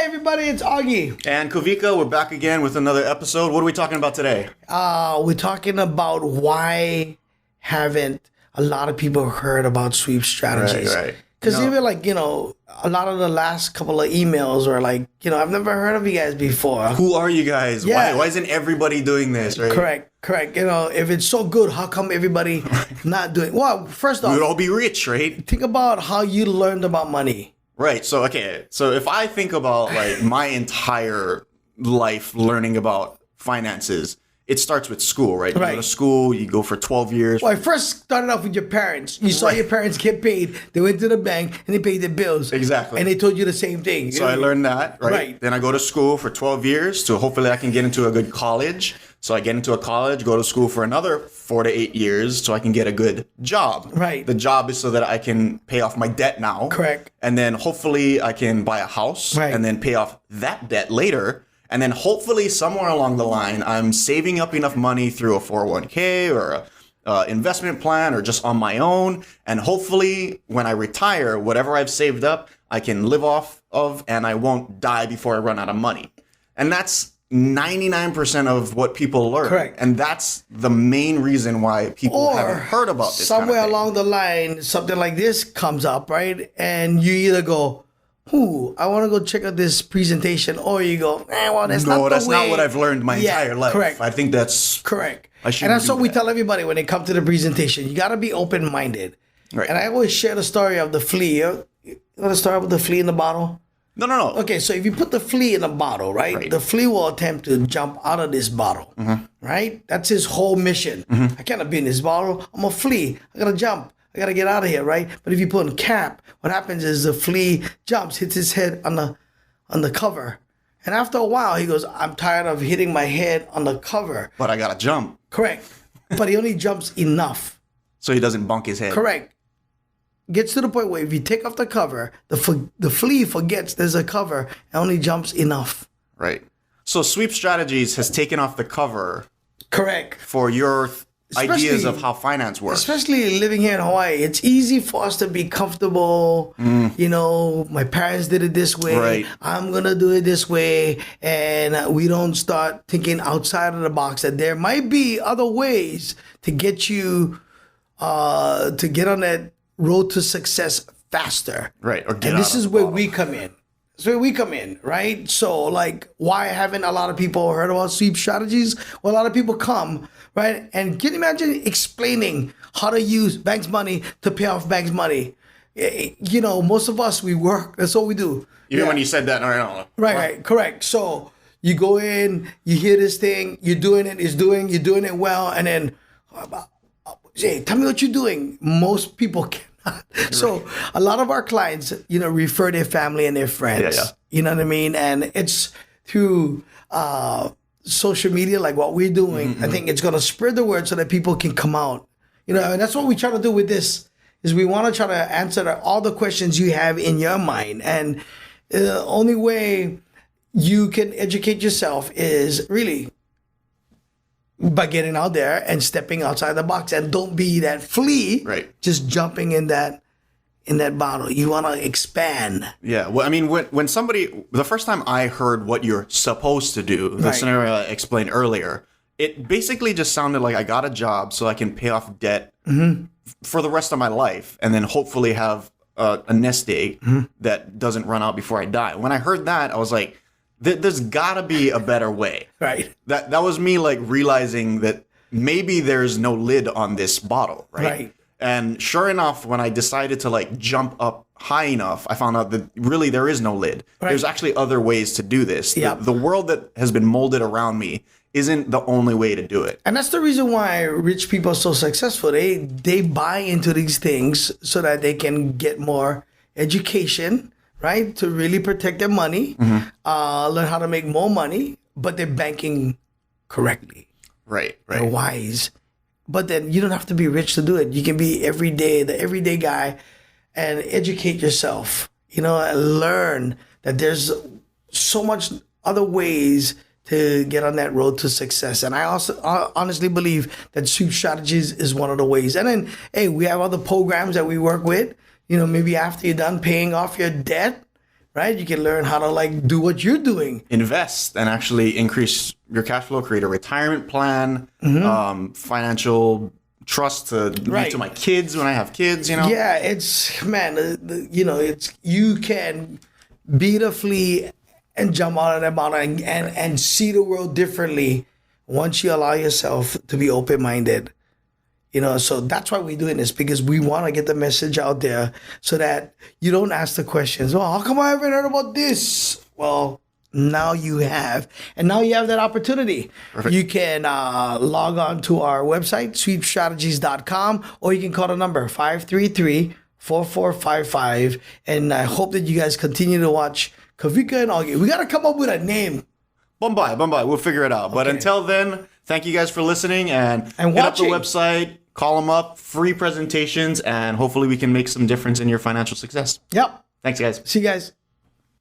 everybody, it's Augie. And Kawika, we're back again with another episode. What are we talking about today? We're talking about why haven't a lot of people heard about sweep strategies. Right. Because even a lot of the last couple of emails were like, I've never heard of you guys before. Who are you guys? Yeah. Why isn't everybody doing this, right? Correct. If it's so good, how come everybody not doing? Well, first off, We would all be rich, right? think about how you learned about money. Right. So if I think about like my entire life learning about finances, it starts with school, right? You go to school, you go for 12 years. Well, I first started off with your parents. You saw your parents get paid. They went to the bank and they paid their bills. Exactly. And they told you the same thing. So I learned that, right? Then I go to school for 12 years, so hopefully I can get into a good college. So I get into a college, go to school for another 4 to 8 years so I can get a good job. Right. The job is so that I can pay off my debt now. Correct. And then hopefully I can buy a house and then pay off that debt later. And then hopefully somewhere along the line, I'm saving up enough money through a 401k or a investment plan or just on my own. And hopefully when I retire, whatever I've saved up, I can live off of and I won't die before I run out of money. And that's 99% of what people learn. Correct. And that's the main reason why people haven't heard about this. Somewhere along the line, something like this comes up, right? And you either go, I want to go check out this presentation, or you go, that's not what I've learned my entire life. Correct. I think that's correct. I and that's what we tell everybody when they come to the presentation. You got to be open-minded. Right. And I always share the story of the flea. You want to start with the flea in the bottle? No. Okay, so if you put the flea in a bottle, right? The flea will attempt to jump out of this bottle, right? That's his whole mission. I cannot be in this bottle. I'm a flea. I got to jump. I got to get out of here, right? But if you put in cap, what happens is the flea jumps, hits his head on the cover. And after a while, he goes, I'm tired of hitting my head on the cover. But I got to jump. Correct. But he only jumps enough. So he doesn't bunk his head. Correct. Gets to the point where if you take off the cover, the flea forgets there's a cover and only jumps enough. Right. So Sweep Strategies has taken off the cover. Correct. For your ideas of how finance works. Especially living here in Hawaii, it's easy for us to be comfortable. My parents did it this way. Right. I'm going to do it this way. And we don't start thinking outside of the box that there might be other ways to get you to get on that road to success faster. Right. And this is where we come in. That's where we come in, right? So, why haven't a lot of people heard about sweep strategies? Well, a lot of people come, right? And can you imagine explaining how to use bank's money to pay off bank's money? Most of us, we work. That's all we do. Even when you said that, no. Right, correct. So, you go in, you hear this thing, you're doing it well, and then, hey, tell me what you're doing. Most people cannot. So a lot of our clients, refer their family and their friends. Yeah. You know what I mean? And it's through social media, like what we're doing. I think it's going to spread the word so that people can come out. And that's what we try to do with this, is we want to try to answer all the questions you have in your mind. And the only way you can educate yourself is really by getting out there and stepping outside the box, and don't be that flea, just jumping in that bottle. You want to expand. Yeah. Well, I mean, when somebody, the first time I heard what you're supposed to do, the scenario I explained earlier, it basically just sounded like I got a job so I can pay off debt for the rest of my life, and then hopefully have a nest egg that doesn't run out before I die. When I heard that, I was like, there's gotta be a better way. Right. That was me realizing that maybe there's no lid on this bottle, right? And sure enough, when I decided to jump up high enough, I found out that really there is no lid. Right. There's actually other ways to do this. Yep. The world that has been molded around me isn't the only way to do it. And that's the reason why rich people are so successful. They buy into these things so that they can get more education, right? To really protect their money, learn how to make more money, but they're banking correctly. Right. They're wise. But then you don't have to be rich to do it. You can be the everyday guy, and educate yourself, and learn that there's so much other ways to get on that road to success. And I also honestly believe that sweep strategies is one of the ways. And then, hey, we have other programs that we work with, maybe after you're done paying off your debt, right? You can learn how to like do what you're doing. Invest and actually increase your cash flow, create a retirement plan, financial trust to leave to my kids when I have kids, Yeah, it's, man, it's, you can beautifully and jump out of that mountain and see the world differently once you allow yourself to be open-minded. So that's why we're doing this, because we want to get the message out there so that you don't ask the questions, well, how come I haven't heard about this? Well, now you have. And now you have that opportunity. Perfect. You can log on to our website, sweepstrategies.com, or you can call the number 533-4455. And I hope that you guys continue to watch Kawika and Augie. We got to come up with a name. Bombay. We'll figure it out. Okay. But until then, thank you guys for listening and hit up the website, call them up, free presentations, and hopefully we can make some difference in your financial success. Yep. Thanks, guys. See you guys.